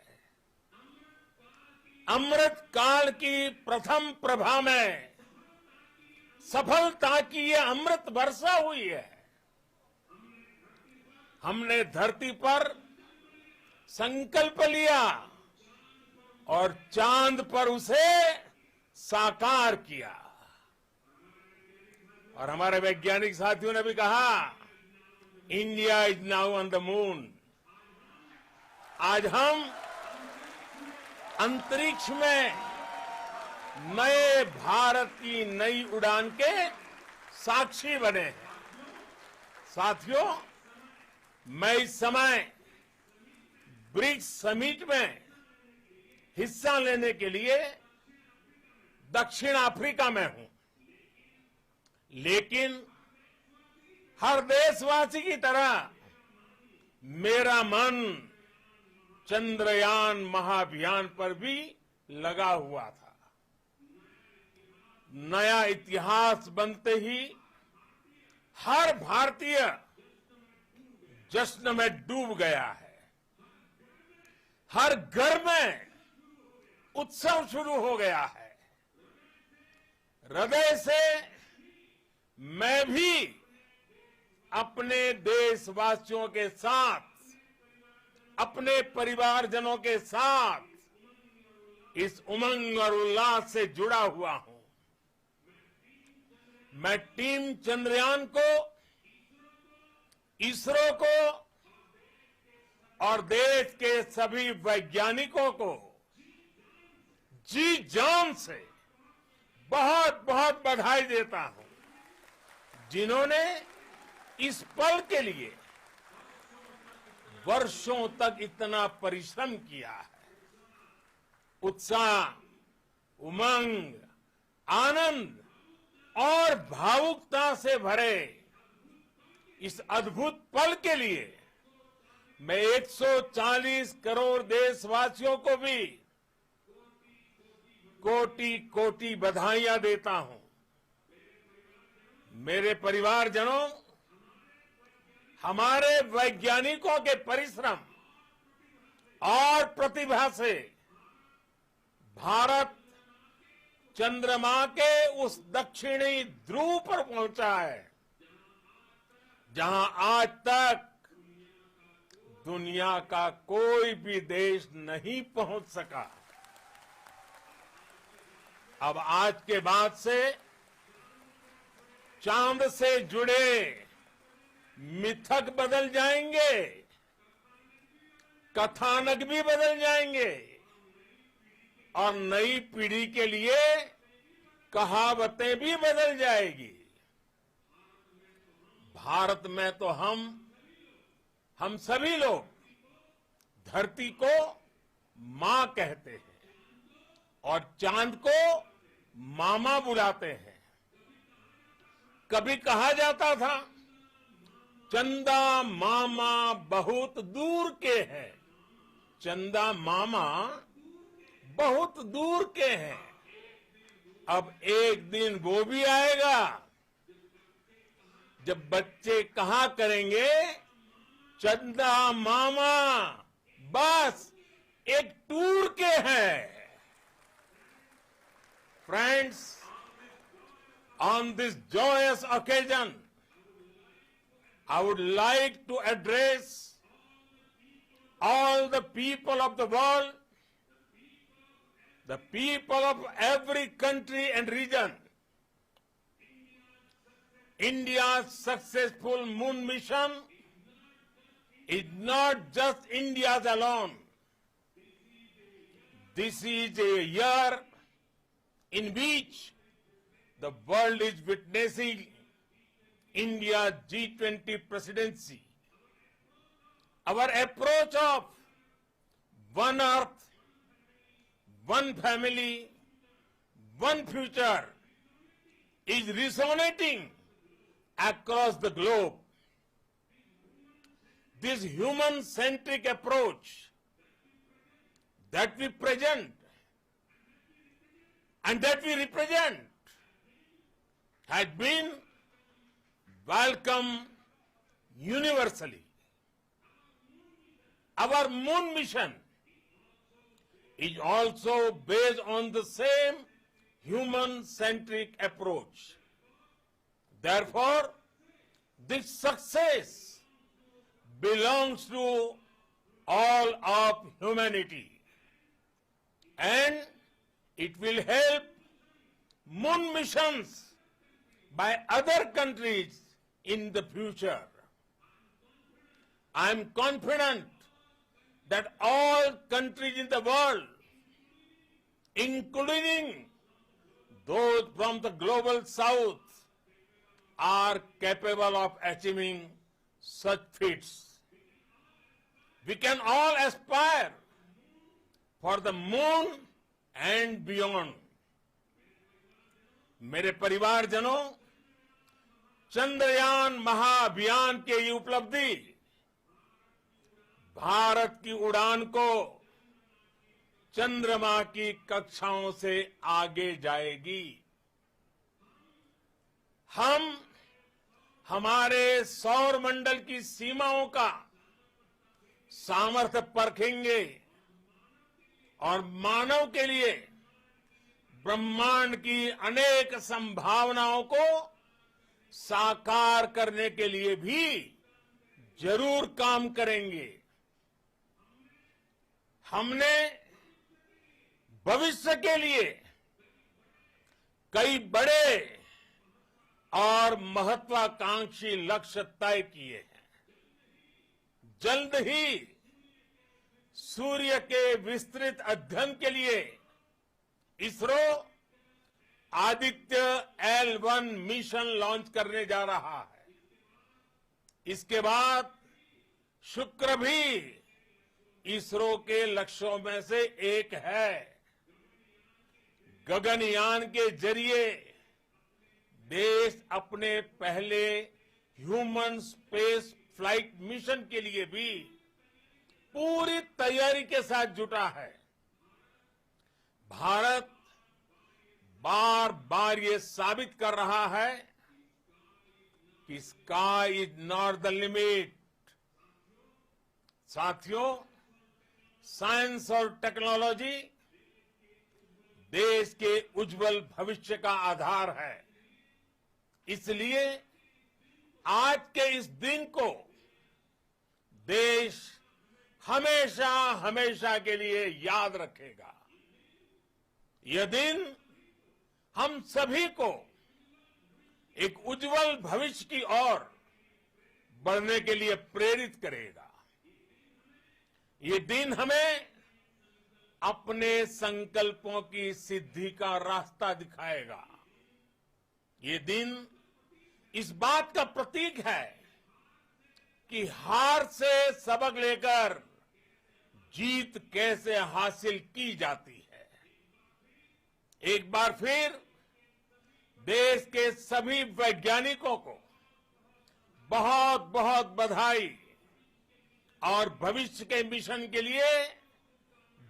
अमृत काल की प्रथम प्रभा में सफलता की ये अमृत वर्षा हुई है। हमने धरती पर संकल्प लिया और चांद पर उसे साकार किया। और हमारे वैज्ञानिक साथियों ने भी कहा, India is now on the moon. आज हम अंतरिक्ष में नए भारत की नई उड़ान के साक्षी बने हैं। साथियों, मैं इस समय ब्रिक्स समिट में हिस्सा लेने के लिए दक्षिण अफ्रीका में हूं, लेकिन हर देशवासी की तरह मेरा मन चंद्रयान महाअभियान पर भी लगा हुआ था। नया इतिहास बनते ही हर भारतीय जश्न में डूब गया है। हर घर में उत्सव शुरू हो गया है। हृदय से मैं भी अपने देशवासियों के साथ, अपने परिवारजनों के साथ इस उमंग और उल्लास से जुड़ा हुआ हूं। मैं टीम चंद्रयान को, इसरो को और देश के सभी वैज्ञानिकों को जी जान से बहुत बहुत बधाई देता हूं, जिन्होंने इस पल के लिए वर्षों तक इतना परिश्रम किया है। उत्साह, उमंग, आनंद और भावुकता से भरे इस अद्भुत पल के लिए मैं 140 करोड़ देशवासियों को भी कोटि कोटि बधाइयां देता हूं। मेरे परिवारजनों, हमारे वैज्ञानिकों के परिश्रम और प्रतिभा से भारत चंद्रमा के उस दक्षिणी ध्रुव पर पहुंचा है जहां आज तक दुनिया का कोई भी देश नहीं पहुंच सका। अब आज के बाद से चांद से जुड़े मिथक बदल जाएंगे, कथानक भी बदल जाएंगे और नई पीढ़ी के लिए कहावतें भी बदल जाएगी। भारत में तो हम सभी लोग धरती को मां कहते हैं और चांद को मामा बुलाते हैं। कभी कहा जाता था चंदा मामा बहुत दूर के हैं, चंदा मामा बहुत दूर के हैं। अब एक दिन वो भी आएगा जब बच्चे कहा करेंगे चंदा मामा बस एक टूर के हैं। Friends, on this joyous occasion, I would like to address all the people of the world, the people of every country and region. India's successful moon mission is not just India's alone. This is a year in which the world is witnessing India's G20 presidency. Our approach of one earth, one family, one future is resonating across the globe. This human-centric approach that we present and that we represent had been welcomed universally. Our moon mission is also based on the same human-centric approach. Therefore, this success belongs to all of humanity, and it will help moon missions by other countries in the future. I am confident that all countries in the world, including those from the global south, are capable of achieving such feats. We can all aspire for the moon and beyond. मेरे परिवारजनों, चंद्रयान महाअभियान की ये उपलब्धि भारत की उड़ान को चंद्रमा की कक्षाओं से आगे जाएगी। हम हमारे सौर मंडल की सीमाओं का सामर्थ्य परखेंगे और मानव के लिए ब्रह्मांड की अनेक संभावनाओं को साकार करने के लिए भी जरूर काम करेंगे। हमने भविष्य के लिए कई बड़े और महत्वाकांक्षी लक्ष्य तय किए हैं। जल्द ही सूर्य के विस्तृत अध्ययन के लिए ISRO Aditya L1 mission launch करने जा रहा है। इसके बाद शुक्र भी इसरो के लक्ष्यों में से एक है। गगनयान के जरिए देश अपने पहले ह्यूमन स्पेस फ्लाइट मिशन के लिए भी पूरी तैयारी के साथ जुटा है। भारत बार बार ये साबित कर रहा है कि sky is not the limit. साथियों, साइंस और टेक्नोलॉजी देश के उज्जवल भविष्य का आधार है। इसलिए आज के इस दिन को देश हमेशा हमेशा के लिए याद रखेगा। यह दिन हम सभी को एक उज्जवल भविष्य की ओर बढ़ने के लिए प्रेरित करेगा। ये दिन हमें अपने संकल्पों की सिद्धि का रास्ता दिखाएगा। ये दिन इस बात का प्रतीक है कि हार से सबक लेकर जीत कैसे हासिल की जाती है। एक बार फिर देश के सभी वैज्ञानिकों को बहुत बहुत बधाई और भविष्य के मिशन के लिए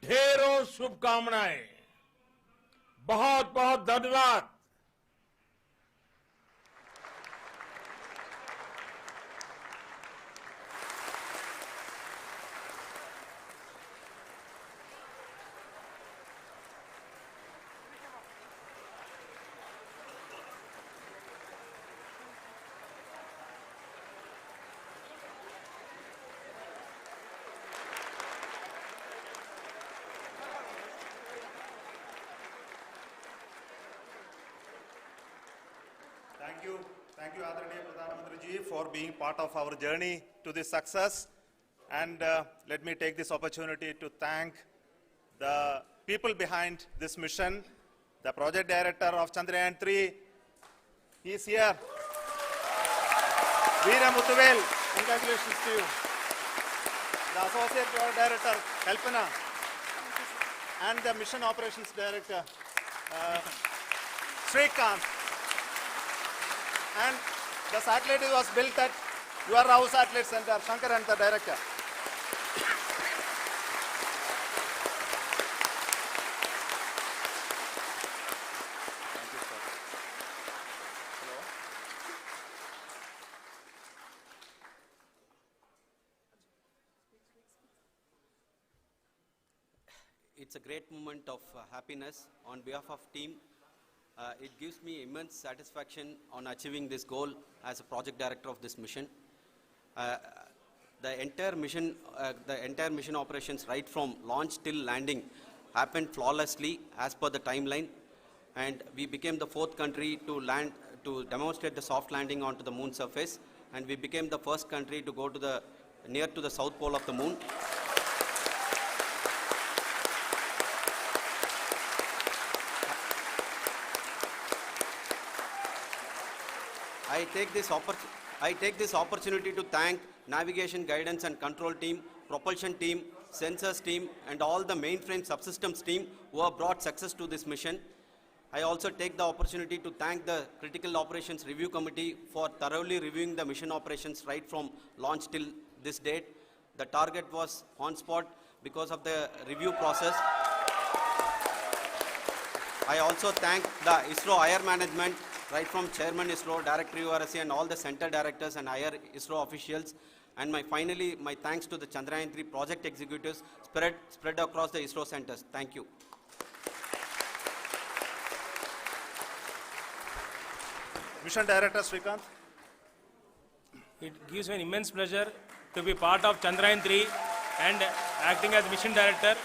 ढेरों शुभकामनाएं। बहुत बहुत धन्यवाद। Thank you, Adharaniya Pradhan Mantri ji, for being part of our journey to this success. And let me take this opportunity to thank the people behind this mission, the project director of Chandrayaan-3. He is here. Veera Muthuvel, congratulations to you. The associate project director, Kalpana, and the mission operations director, Srikanth. And the satellite was built at your house satellite center, Shankar and the director. Thank you, sir. Hello. It's a great moment of happiness on behalf of team. It gives me immense satisfaction on achieving this goal as a project director of this mission. The entire mission operations right from launch till landing happened flawlessly as per the timeline, and we became the 4th country to demonstrate the soft landing onto the moon surface, and we became the first country to go to near to the south pole of the moon. I take this opportunity to thank navigation, guidance and control team, propulsion team, sensors team and all the mainframe subsystems team who have brought success to this mission. I also take the opportunity to thank the Critical Operations Review Committee for thoroughly reviewing the mission operations right from launch till this date. The target was on spot because of the review process. I also thank the ISRO IR management, right from Chairman ISRO, Director URSC and all the center directors and IR ISRO officials. And finally, my thanks to the Chandrayaan-3 project executives spread across the ISRO centers. Thank you. Mission Director Srikanth. It gives me an immense pleasure to be part of Chandrayaan-3 and acting as Mission Director.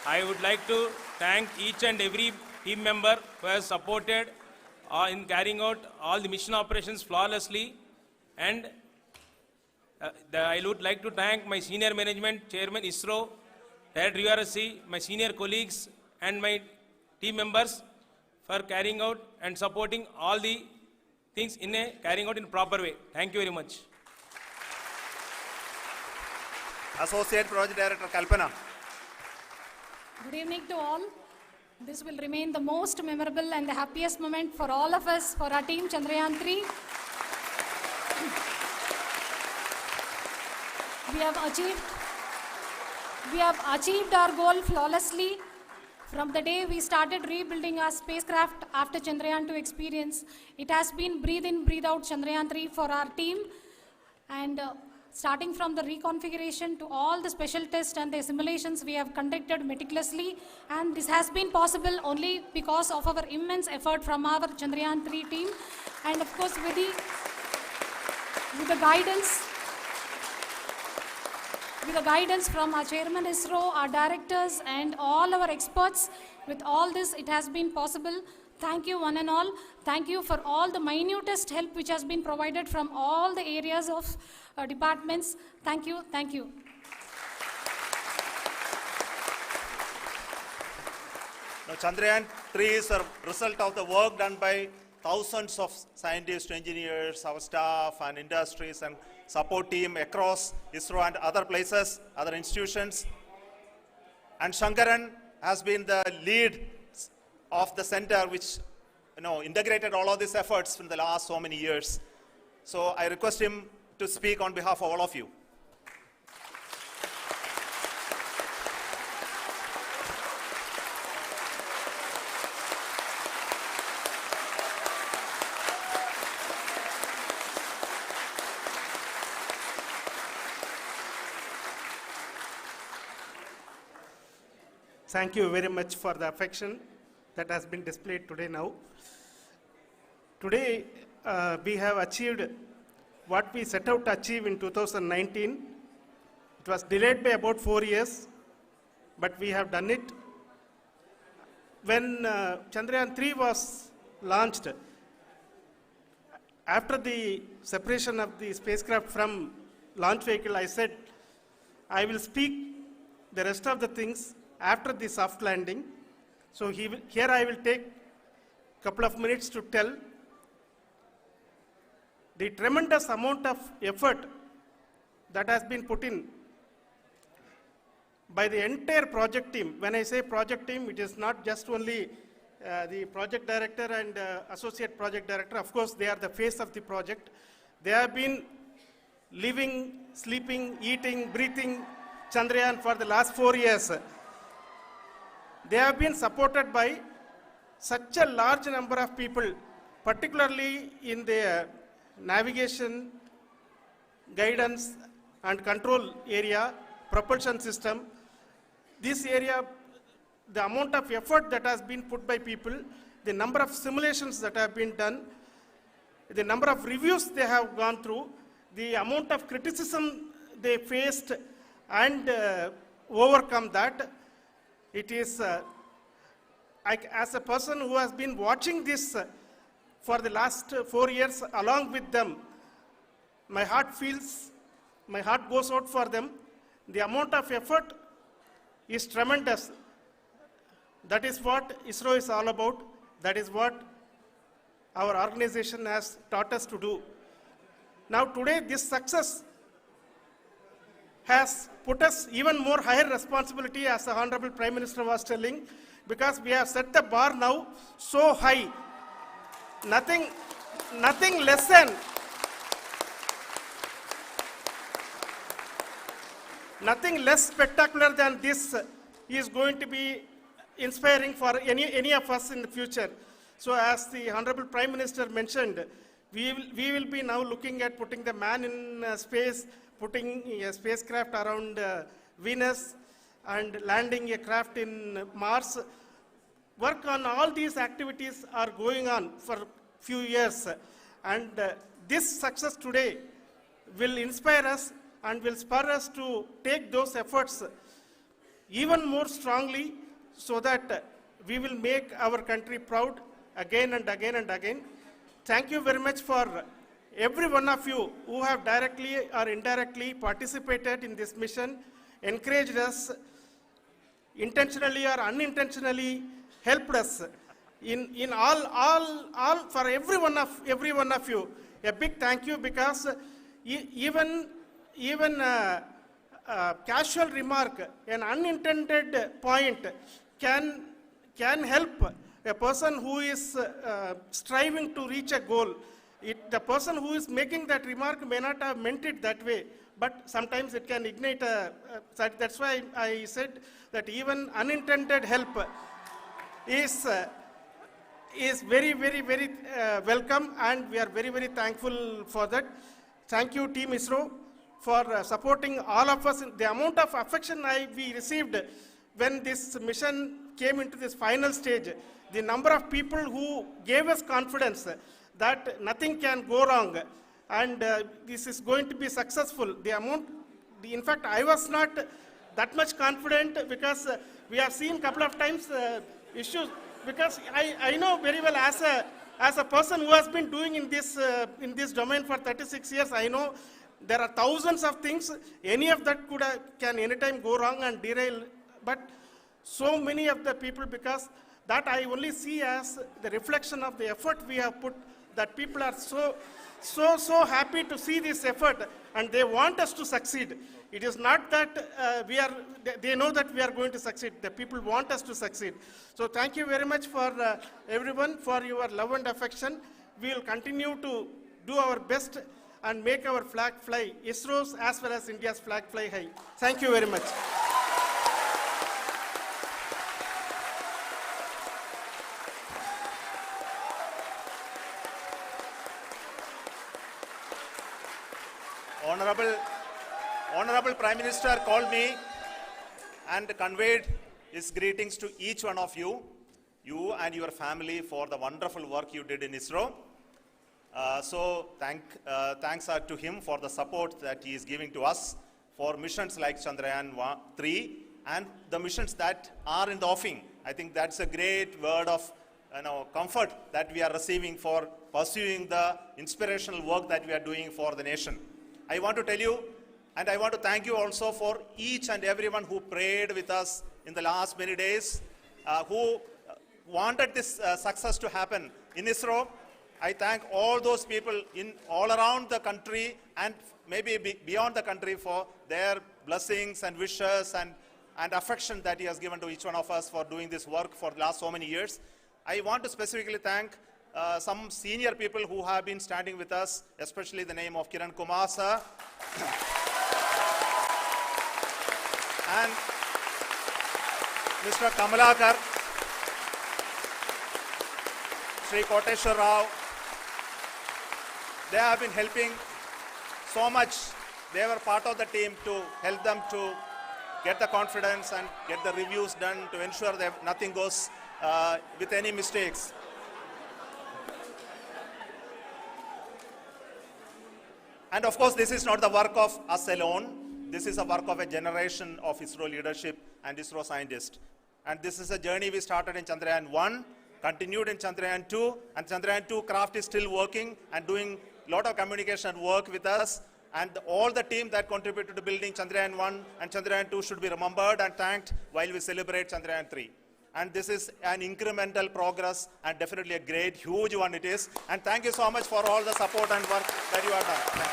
I would like to thank each and every team member who has supported in carrying out all the mission operations flawlessly. And I would like to thank my senior management, Chairman ISRO, Director URSC, my senior colleagues and my team members for carrying out and supporting all the things carrying out in proper way. Thank you very much. Associate Project Director Kalpana. Good evening to all. This will remain the most memorable and the happiest moment for all of us, for our team Chandrayaan-3. We have achieved our goal flawlessly. From the day we started rebuilding our spacecraft after Chandrayaan-2 experience, it has been breathe in, breathe out Chandrayaan-3 for our team. And starting from the reconfiguration to all the special tests and the simulations we have conducted meticulously. And this has been possible only because of our immense effort from our Chandrayaan-3 team. And of course, with the guidance from our chairman ISRO, our directors, and all our experts. With all this, it has been possible. Thank you, one and all. Thank you for all the minutest help which has been provided from all the areas of departments. Thank you. Thank you. Now, Chandrayaan-3 is a result of the work done by thousands of scientists, engineers, our staff, and industries, and support team across ISRO and other places, other institutions. And Shankaran has been the lead of the center which integrated all of these efforts in the last so many years. So I request him to speak on behalf of all of you. Thank you very much for the affection that has been displayed today now. Today, we have achieved what we set out to achieve in 2019. It was delayed by about 4 years, but we have done it. When Chandrayaan-3 was launched, after the separation of the spacecraft from launch vehicle, I said, I will speak the rest of the things after the soft landing. So here I will take a couple of minutes to tell the tremendous amount of effort that has been put in by the entire project team. When I say project team, it is not just only the project director and associate project director. Of course, they are the face of the project. They have been living, sleeping, eating, breathing Chandrayaan for the last 4 years. They have been supported by such a large number of people, particularly in the navigation, guidance and control area, propulsion system. This area, the amount of effort that has been put by people, the number of simulations that have been done, the number of reviews they have gone through, the amount of criticism they faced and overcome that. It is, as a person who has been watching this for the last 4 years along with them, my heart goes out for them. The amount of effort is tremendous. That is what ISRO is all about. That is what our organization has taught us to do. Now today, this success has put us even more higher responsibility, as the Honorable Prime Minister was telling, because we have set the bar now so high. Nothing less spectacular than this is going to be inspiring for any of us in the future. So as the Honorable Prime Minister mentioned, we will be now looking at putting the man in space, putting a spacecraft around Venus and landing a craft in Mars. Work on all these activities are going on for few years, and this success today will inspire us and will spur us to take those efforts even more strongly, so that we will make our country proud again and again and again. Thank you very much for every one of you who have directly or indirectly participated in this mission, encouraged us, intentionally or unintentionally helped us in all for every one of you. A big thank you, because even casual remark, an unintended point can can help a person who is striving to reach a goal. The person who is making that remark may not have meant it that way, but sometimes it can ignite that's why I said that even unintended help is very welcome, and we are very thankful for that. Thank you, Team ISRO, for supporting all of us. The amount of affection we received when this mission came into this final stage, the number of people who gave us confidence that nothing can go wrong, and this is going to be successful. In fact, I was not that much confident, because we have seen a couple of times issues, because I know very well, as a person who has been doing in this domain for 36 years, I know there are thousands of things. Any of that can anytime go wrong and derail. But so many of the people, because that I only see as the reflection of the effort we have put, that people are so happy to see this effort, and they want us to succeed. It is not that they know that we are going to succeed. The people want us to succeed. So thank you very much for everyone, for your love and affection. We will continue to do our best and make our flag fly, ISRO's as well as India's flag fly high. Thank you very much. Honorable Prime Minister called me and conveyed his greetings to each one of you and your family, for the wonderful work you did in ISRO. So thanks are to him for the support that he is giving to us for missions like Chandrayaan-3 and the missions that are in the offing. I think that's a great word of comfort that we are receiving for pursuing the inspirational work that we are doing for the nation. I want to tell you, and I want to thank you also for each and everyone who prayed with us in the last many days, who wanted this success to happen in ISRO. I thank all those people all around the country and maybe beyond the country for their blessings and wishes and affection that he has given to each one of us for doing this work for the last so many years. I want to specifically thank some senior people who have been standing with us, especially the name of Kiran Kumar sir and Mr. Kamalakar, Sri Koteshwar Rao. They have been helping so much. They were part of the team to help them to get the confidence and get the reviews done to ensure that nothing goes with any mistakes. And of course, this is not the work of us alone. This is a work of a generation of ISRO leadership and ISRO scientists. And this is a journey we started in Chandrayaan-1, continued in Chandrayaan-2, and Chandrayaan-2 craft is still working and doing a lot of communication work with us. And all the team that contributed to building Chandrayaan-1 and Chandrayaan-2 should be remembered and thanked while we celebrate Chandrayaan-3. And this is an incremental progress and definitely a great, huge one it is. And thank you so much for all the support and work that you have done.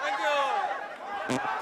Thank you. Thank you.